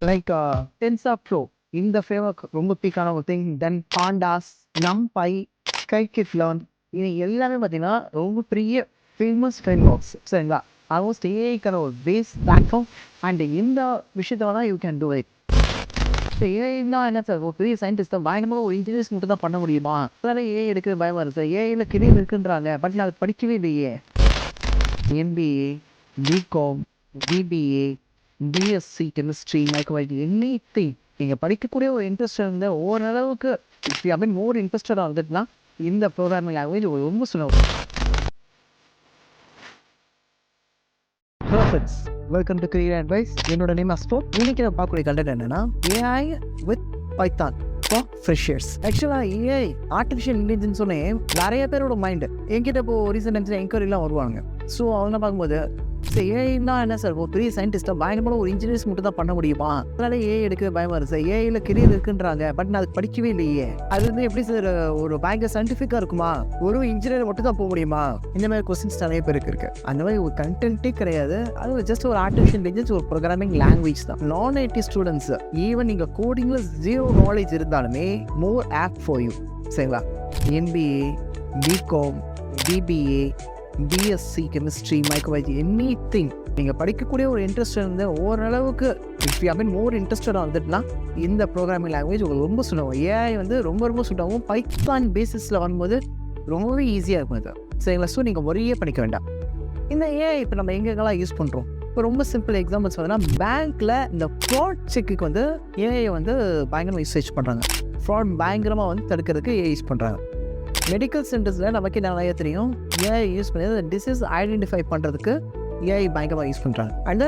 Like டென்சார்ஃப்ளோ இந்த framework ரொம்ப பீக்கான ஒரு திங். தென் பாண்டாஸ், நம்பை, ஸ்கைகிட்-லேர்ன் இது எல்லாமே பார்த்தீங்கன்னா ரொம்ப பெரிய ஃபேமஸ் ஃப்ரேம்வொர்க்ஸ். சரிங்களா? ஆல்மோஸ்ட் ஏஐக்கான ஒரு பேஸ் பிளாட்ஃபார்ம். அண்ட் இந்த விஷயத்த தான் யூ கேன் டூ இட். ஏஐனா என்ன சார், ஒரு பெரிய சயின்டிஸ்ட் பயங்கரமாக ஒரு இன்ஜினியர்ஸ் மட்டும் தான் பண்ண முடியுமா? அதனால ஏஐ எடுக்கிறது பயமாக இருக்குது சார். ஏஐல கெரியர் இருக்குன்றாங்க, பட் நான் அது படிக்கவே இல்லையே. MBA, BCom, BBA, BSc chemistry, microbiology anything நீங்கள் படிக்கக்கூடிய ஒரு இன்ட்ரெஸ்ட் இருந்தால் ஓரளவுக்கு மோர் இன்ட்ரெஸ்டடாக இருந்துட்டுனா இந்த ப்ரோக்ராமிங் லாங்குவேஜ் ரொம்ப சுலபம். Perfect. Welcome to career advice. என்னோட நேம் அஸ்போ. இன்னைக்கு நான் பார்க்கக்கூடிய கண்டென்ட் என்னன்னா AI with Python for freshers. ஆக்சுவலாக ஏஐ ஆர்டிஃபிஷியல் இன்டெலிஜென்ஸ் சொன்னேன் நிறைய பேரோட மைண்டு என்கிட்ட இப்போ ரீசெண்ட் டைம்ஸில் என்கொயரிலாம் வருவாங்க. ஸோ அவங்க பார்க்கும்போது ஏஐனா என்ன சார், ஒரு பெரிய சயின்டிஸ்ட்டாக பயங்கரமான ஒரு இன்ஜினியர்ஸ் மட்டும் தான் பண்ண முடியுமா? அதனால ஏஐ எடுக்க பயமாக இருக்குது சார். ஏஐல கெரியர் இருக்குன்றாங்க, பட் நான் அது படிக்கவே இல்லையே. அது வந்து எப்படி சார் ஒரு பயங்கர சயின்டிஃபிக்காக இருக்குமா? ஒரு இன்ஜினியர் மட்டும் தான் போக முடியுமா? இந்த மாதிரி கொஸ்டின்ஸ் நிறைய பேருக்கு இருக்கு. அந்த மாதிரி ஒரு கண்டென்ட்டே கிடையாது. அது ஜஸ்ட் ஒரு ஆர்டிஃபிஷியல் இன்டெலிஜென்ஸ், ஒரு ப்ரோக்ராமிங் லாங்குவேஜ் தான். நான் ஐடி ஸ்டூடெண்ட்ஸ் ஈவன் நீங்கள் கோடிங்கில் ஜீரோ நாலேஜ் இருந்தாலுமே மோர் ஆப் ஃபார் யூ. சரிங்களா? MBA, BCom, BBA, BSc chemistry, microbiology anything நீங்கள் படிக்கக்கூடிய ஒரு இன்ட்ரெஸ்ட் இருந்து ஓரளவுக்கு மோர் இன்ட்ரெஸ்டடாக வந்துட்டுனா இந்த ப்ரோக்ராமிங் லாங்குவேஜ் உங்களுக்கு ரொம்ப சுலபம். ஏஐ வந்து ரொம்ப சுலபம். பைத்தான் பேசிஸில் வரும்போது ரொம்பவே ஈஸியாக இருக்கும் இது. சரிங்களா? ஸோ நீங்கள் ஒரே பண்ணிக்க வேண்டாம். இந்த ஏஐ இப்போ நம்ம எங்கெங்கெல்லாம் யூஸ் பண்ணுறோம்? இப்போ ரொம்ப சிம்பிள் எக்ஸாம்பிள்ஸ் பார்த்தீங்கன்னா பேங்க்கில் இந்த ஃப்ராட் செக்குக்கு வந்து ஏஐ வந்து பயங்கரமாக யூசேஜ் பண்ணுறாங்க. ஃப்ராட் பயங்கரமாக வந்து தடுக்கிறதுக்கு ஏஐ யூஸ் பண்ணுறாங்க. மெடிக்கல் சென்டர்ஸில் நமக்கு நிறைய தெரியும் ஏஐ யூஸ் பண்ணி டிசீஸ் ஐடென்டிஃபை பண்ணுறதுக்கு ஏஐ பயங்கரமாக யூஸ் பண்ணுறாங்க. அண்ட்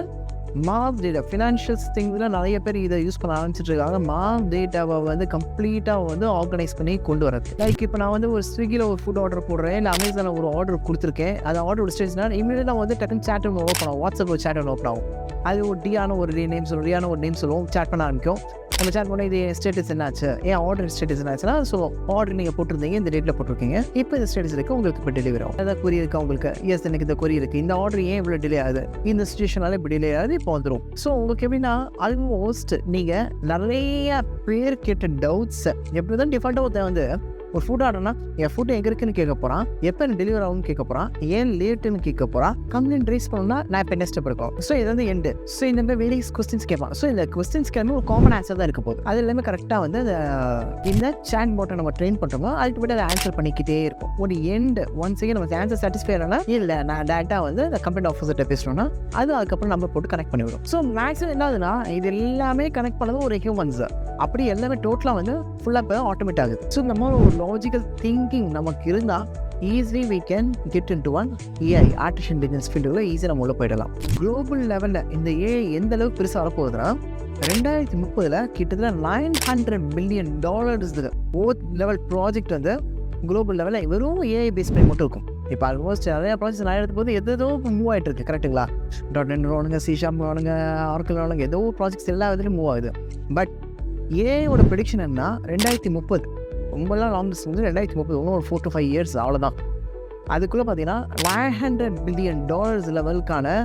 மார்க் டேட்டா ஃபினான்ஷியல்ஸ் திங்ஸில் நிறைய பேர் இதை யூஸ் பண்ண ஆரம்பிச்சிட்டு இருக்காங்க. மார்க் டேட்டாவை வந்து கம்ப்ளீட்டாக வந்து ஆர்கனைஸ் பண்ணி கொண்டு வரது. லைக் இப்போ நான் வந்து ஒரு ஸ்விக்கியில் ஒரு ஃபுட் ஆர்டர் போடுறேன், இல்லை அமேசானில் ஒரு ஆர்டர் கொடுத்துருக்கேன். அது ஆர்டர் ஸ்டேஜ்னா இமீடியட்டாக நான் வந்து டக்குன்னு சேட் ஒன்று ஓப்பன் ஆகும். வாட்ஸ்அப் ஒரு சேட் ஒன்று ஓப்பன் ஆகும். அது ஒரு டியான ஒரு நேம் சொல்லுவோம், ரியான ஒரு நேம் சொல்லுவோம், சேட் பண்ண ஆரம்பிக்கும். நம்ம சேட் பண்ணால் இது ஸ்டேட்டஸ் என்னாச்சு, ஏன் ஆர்டர் ஸ்டேட்டஸ் என்னாச்சுன்னா சொல்லுவோம். ஆர்டர் நீங்கள் போட்டிருந்தீங்க, இந்த டேட்டில் போட்டிருக்கீங்க, இப்போ இந்த ஸ்டேட்டஸ் இருக்குது, உங்களுக்கு இப்போ டெலிவரி ஆகும். ஏதாவது கொரி இருக்கா உங்களுக்கு? எஸ், எனக்கு இந்த கொரி இருக்குது. இந்த ஆர்டர் ஏன் இவ்வளோ டிலே ஆகுது? இந்த சுச்சுவேஷனால இப்படி டிலே ஆகுது, இப்போ வந்துடும். ஸோ உங்களுக்கு எப்படின்னா ஆல்மோஸ்ட் நீங்கள் நிறைய பேர் கேட்ட டவுட்ஸ் எப்படி தான் டிஃபால்ட்டாக வந்து ஒரு ஃபுட் ஆர்டர்னா என் ஃபுட் எங்கே இருக்குன்னு கேட்க போகிறான், எப்போ எனக்கு டெலிவரி ஆகும்னு கேட்க போகிறான், ஏன் லேட்டுன்னு கேட்க போகிறான், கம்ப்ளைண்ட் ரைஸ் பண்ணணும்னா நான் இப்போ என்ன ஸ்டெப் இருக்கும். ஸோ இது வந்து எண்டு. ஸோ இந்த மாதிரி வேரியஸ் கொஸ்டின்ஸ் கேட்பான். ஸோ இந்த கொஸ்டின்ஸ்க்கு ஒரு காமன் ஆன்சர் தான் இருக்க போகுது. அது எல்லாமே கரெக்டாக வந்து இந்த சேட் போட்டை நம்ம ட்ரெயின் பண்ணுறோமோ அதுக்கு அதை ஆன்சர் பண்ணிக்கிட்டே இருக்கும். ஒரு எண்டு ஒன்ஸ் அகேன் நம்ம ஆன்சர் சாட்டிஸ்ஃபை ஆனால் இல்லை நான் டேரெக்டாக வந்து இந்த கம்ப்ளைண்ட் ஆஃபீஸர்கிட்ட பேசணும்னா அது அதுக்கப்புறம் நம்ம போட்டு கனெக்ட் பண்ணிவிடும். ஸோ மேக்ஸிமம் என்னதுன்னா இது எல்லாமே கனெக்ட் பண்ணது ஒரு ஹியூமன்ஸ். அப்படி எல்லாமே டோட்டலாக வந்து ஃபுல்லாக இப்போ ஆட்டோமேட் ஆகுது. ஸோ நம்ம ஒரு லாஜிக்கல் திங்கிங் நமக்கு இருந்தால் easily we can get into one AI artificial intelligence ஃபீல்டுக்குள்ள ஈஸியாக நம்ம உள்ள போயிடலாம். குளோபல் லெவலில் இந்த ஏஐ எந்த அளவுக்கு பெருசாக வரப்போகுதுன்னா 2030 கிட்டத்தட்ட $900 பில்லியன் போத் லெவல் ப்ராஜெக்ட் வந்து குளோபல் லெவலில் வெறும் ஏஐ பேஸ் பண்ணி மட்டும் இருக்கும். இப்போ ஆல்மோஸ்ட் நிறையா ப்ராஜெக்ட்ஸ் நிறைய எடுத்து போது எதோ மூவ் ஆகிட்டு இருக்கு. கரெக்டுங்களா? .NET வானுங்க, C# வானுங்க, Oracle வானுங்க, ஏதோ ப்ராஜெக்ட்ஸ் எல்லா இதுலேயும் மூவ் ஆகுது. பட் ஏஐயோட ப்ரெடிக்ஷன் என்ன 2030 ரொம்பலாம் லாங் டிஸ்டன்ஸ் வந்து 2030 இன்னும் ஒரு 4 to 5 இயர்ஸ் அவ்வளோதான். அதுக்குள்ளே பார்த்தீங்கன்னா $900 பில்லியன் லெவலுக்கான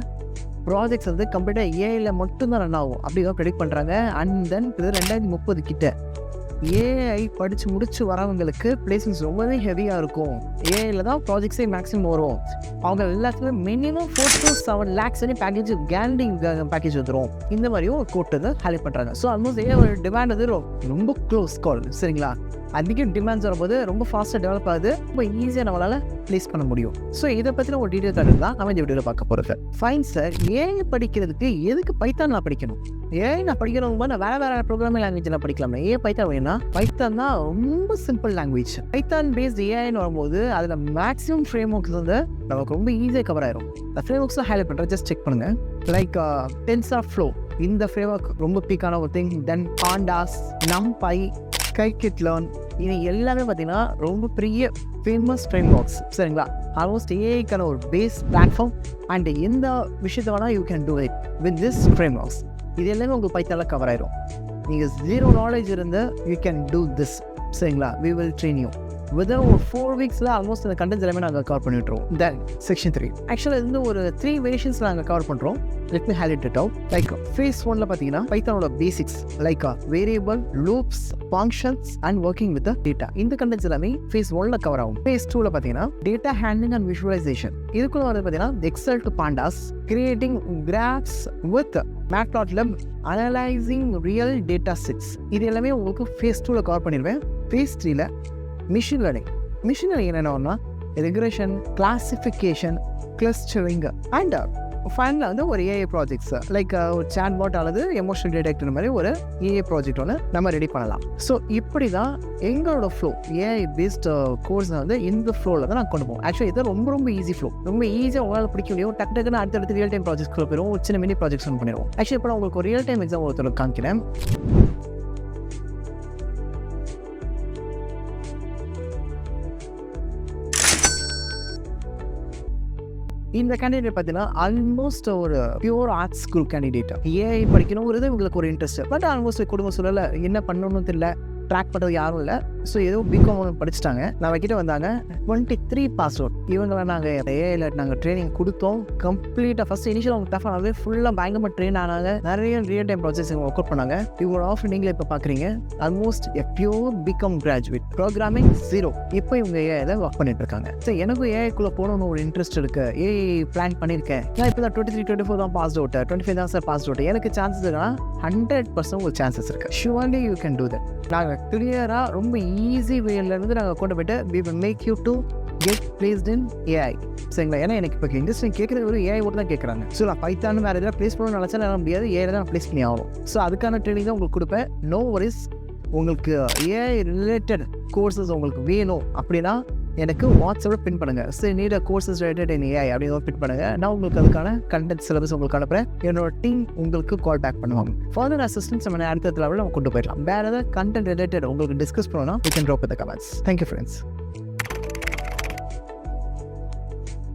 ப்ராஜெக்ட்ஸ் வந்து கம்ப்ளீட்டாக ஏஐயில் மட்டும்தான் ரன் ஆகும் அப்படிதான் ப்ரெடிக்ட் பண்ணுறாங்க. அண்ட் தென் 2030 கிட்ட ஏஐ படித்து முடிச்சு வரவங்களுக்கு பிளேஸ்மெண்ட்ஸ் ரொம்பவே ஹெவியாக இருக்கும். ஏஐயில் தான் ப்ராஜெக்ட்ஸே மேக்ஸிமம் வரும். அவங்க எல்லாத்துக்குமே minimum 4 to 7 lakhs package guarantee package வந்துடும். இந்த மாதிரியும் ஒரு கோட் வந்து ஹைலைட் பண்ணுறாங்க. ஸோ ஆல்மோஸ்ட் ஏஐ டிமாண்ட் வந்து ரொம்ப க்ளோஸ் கால். சரிங்களா? அதிகம் டிமாண்ட்ஸ் வரும்போது ரொம்ப ஃபாஸ்ட்டாக டெவலப் ஆகுது, ரொம்ப ஈஸியாக நம்மளால் ப்ளேஸ் பண்ண முடியும். ஸோ இதை பற்றின ஒரு டீட்டெயில் தரது தான் நம்ம இந்த வீடியோவில் பார்க்க போகிறது. ஃபைன் சார், ஏஐ படிக்கிறதுக்கு எதுக்கு பைத்தான் நான் படிக்கணும்? ஏஐ நான் படிக்கிறவங்க நான் வேறு ப்ரோக்ராமிங் லாங்குவேஜ் நான் படிக்கலாம். ஏன் பைத்தான் வேணும்னா பைத்தான் தான் ரொம்ப சிம்பிள் லாங்குவேஜ். பைத்தான் பேஸ்ட் ஏஐன்னு வரும்போது அதில் மேக்ஸிமம் ஃப்ரேம் ஒர்க்ஸ் வந்து நமக்கு ரொம்ப ஈஸியாக கவர் ஆயிரும். அந்த ஃப்ரேம் ஒர்க்ஸ்லாம் ஹைலைட் பண்ணுறேன், ஜஸ்ட் செக் பண்ணுங்கள். லைக் டென்சார்ஃப்ளோ இந்த ஃப்ரேம் ஒர்க் ரொம்ப பீக்கான ஒரு திங். தென் பாண்டாஸ், நம்பை, ஸ்கைகிட்-லேர்ன் இது எல்லாமே பார்த்தீங்கன்னா ரொம்ப பெரிய ஃபேமஸ் ஃப்ரேம்வொர்க்ஸ். சரிங்களா? ஆல்மோஸ்ட் ஏஐக்கான ஒரு பேஸ் பிளாட்ஃபார்ம். அண்ட் எந்த விஷயத்த வேணால் you can do it with this frameworks. இது எல்லாமே உங்களுக்கு பைத்தால கவர் ஆயிரும். நீங்கள் ஜீரோ நாலேஜ் இருந்து யூ கேன் டூ திஸ். சரிங்களா? We will train you. Within ஒரு 4 வீக்ஸில் ஆல்மோஸ்ட் அந்த கண்டென்ட்ஸ் எல்லாமே நாங்கள் கவர் பண்ணிவிட்ருவோம். தென் செக்ஷன் 3 ஆக்சுவலாக இது ஒரு 3 வேரியேஷன்ஸில் நாங்கள் கவர் பண்ணுறோம். Let me highlight it out. Like phase 1ல பார்த்தீங்கன்னா பைத்தானோட basics like variable, loops, functions and working with data. இந்த கண்டென்ட்ஸ் எல்லாமே ஃபேஸ் 1ல கவர் ஆகும். ஃபேஸ் 2ல பார்த்தீங்கன்னா டேட்டா ஹேண்ட்லிங் அண்ட் விஷுவலைசேஷன். இதுக்குள்ள வந்து பார்த்தீங்கன்னா Excel to pandas, creating graphs with matplotlib, analysing real data sets. இது எல்லாமே உங்களுக்கு ஃபேஸ் 2ல கவர் பண்ணிடுவேன். ஃபேஸ் 3ல மிஷின் லேர்னிங். மிஷின் லேர்னிங் என்னென்னா ரெக்ரெஷன், கிளாசிஃபிகேஷன், கிளஸ்டரிங் அண்ட் ஃபைனலாக வந்து ஒரு ஏஐ ப்ராஜெக்ட்ஸ் லைக் ஒரு சேட் பாட் அல்லது எமோஷனல் டிடெக்டர் மாதிரி ஒரு ஏஐ ப்ராஜெக்ட் ஒன்று நம்ம ரெடி பண்ணலாம். ஸோ இப்படி தான் எங்களோட ஃப்ளோ ஏஐ பேஸ்ட் கோர்ஸை வந்து இந்த ஃப்ளோவில் தான் நான் கொண்டு போவோம். ஆக்சுவலி இது ரொம்ப ஈஸி ஃப்ளோ. ரொம்ப ஈஸியாக உங்களால் பிடிக்க முடியும். டக்குன்னு அடுத்தடுத்து ரியல் டைம் ப்ராஜெக்ட்ஸ்க்குள்ள போயிடும். ஒரு சின்ன மினி ப்ராஜெக்ட்ஸ் ஒன்று பண்ணிடுவோம். ஆக்சுவலி இப்போ நான் உங்களுக்கு ஒரு ரியல் டைம் எக்ஸாம் ஒருத்தர் காமிக்கிறேன். இந்த கேண்டிடேட் பார்த்தீங்கன்னா ஆல்மோஸ்ட் ஒரு pure arts group candidate. AI படிக்கணுங்கிறது உங்களுக்கு ஒரு இன்ட்ரெஸ்ட். பட் ஆல்மோஸ்ட் குடும்ப சூழல என்ன பண்ணணும்னு தெரியல, ட்ராக் பண்ணுறது யாரும் இல்லை. ஸோ ஏதோ பிகாம் படிச்சுட்டாங்க. நம்ம கிட்ட வந்தாங்க. 23 பாஸ் அவுட். இவங்களை நாங்கள் ஏஐல நாங்கள் ட்ரைனிங் கொடுத்தோம். கம்ப்ளீட்டாக ஃபஸ்ட் இனிஷியல் அவங்க டஃப் ஆனாலே ஃபுல்லாக பயங்கரமாக ட்ரெயின் ஆனாங்க. நிறைய ரியல் டைம் ப்ராஜெக்ட்ஸ் இவங்க ஒர்க் அவுட் பண்ணாங்க. இவங்களோட ஆஃபர் நீங்களே இப்போ பார்க்குறீங்க. Almost a pure BCom graduate, programming 0. இப்போ இவங்க ஏஐல ஒர்க் பண்ணிட்டு இருக்காங்க. ஸோ எனக்கும் ஏஐக்குள்ளே போகணும்னு ஒரு இன்ட்ரெஸ்ட் இருக்குது. ஏஐ பிளான் பண்ணியிருக்கேன். நான் இப்போ தான் 23, 24 தான் பாஸ் அவுட், 25 தான் சார் பாஸ் அவுட். எனக்கு சான்சஸ் இருக்குன்னா 100% ஒரு சான்சஸ் இருக்குது. Surely you can do that. நாங்கள் கிளியராக ரொம்ப ஈஸி வேலேருந்து நாங்கள் கொண்டு போய்ட்டு we will make you to get placed in AI. சரிங்களா? ஏன்னா எனக்கு இப்போ இண்டஸ்ட்ரி கேட்குறது ஒரு ஏஐ ஓட்டு தான் கேட்குறாங்க. ஸோ நான் பைத்தான் வேறு எதாவது ப்ளேஸ் பண்ணணும்னு நினச்சா நான் முடியாது. ஏஐ தான் நான் ப்ளேஸ் பண்ணி ஆகணும். ஸோ அதுக்கான ட்ரைனிங் தான் உங்களுக்கு கொடுப்பேன். No worries. உங்களுக்கு ஏஐ ரிலேட்டட் கோர்சஸ் உங்களுக்கு வேணும் அப்படின்னா எனக்கு வாட்ஸ்அப்பில் பின் பண்ணுங்கள். So need courses related in AI அப்படின்னு பின் பண்ணுங்கள். நான் உங்களுக்கு அதுக்கான கண்டென்ட் சிலபஸ் உங்களுக்கு அனுப்புகிறேன். என்னோட டீம் உங்களுக்கு கால் பேக் பண்ணுவாங்க. ஃபர்தர் அசிஸ்டன்ஸ் நம்ம அடுத்த லெவலில் நம்ம கொண்டு போயிடலாம். வேறு ஏதாவது கண்டென்ட் ரிலேட்டட் உங்களுக்கு டிஸ்கஸ் பண்ணணும்னா you can drop with the comments. Thank you friends.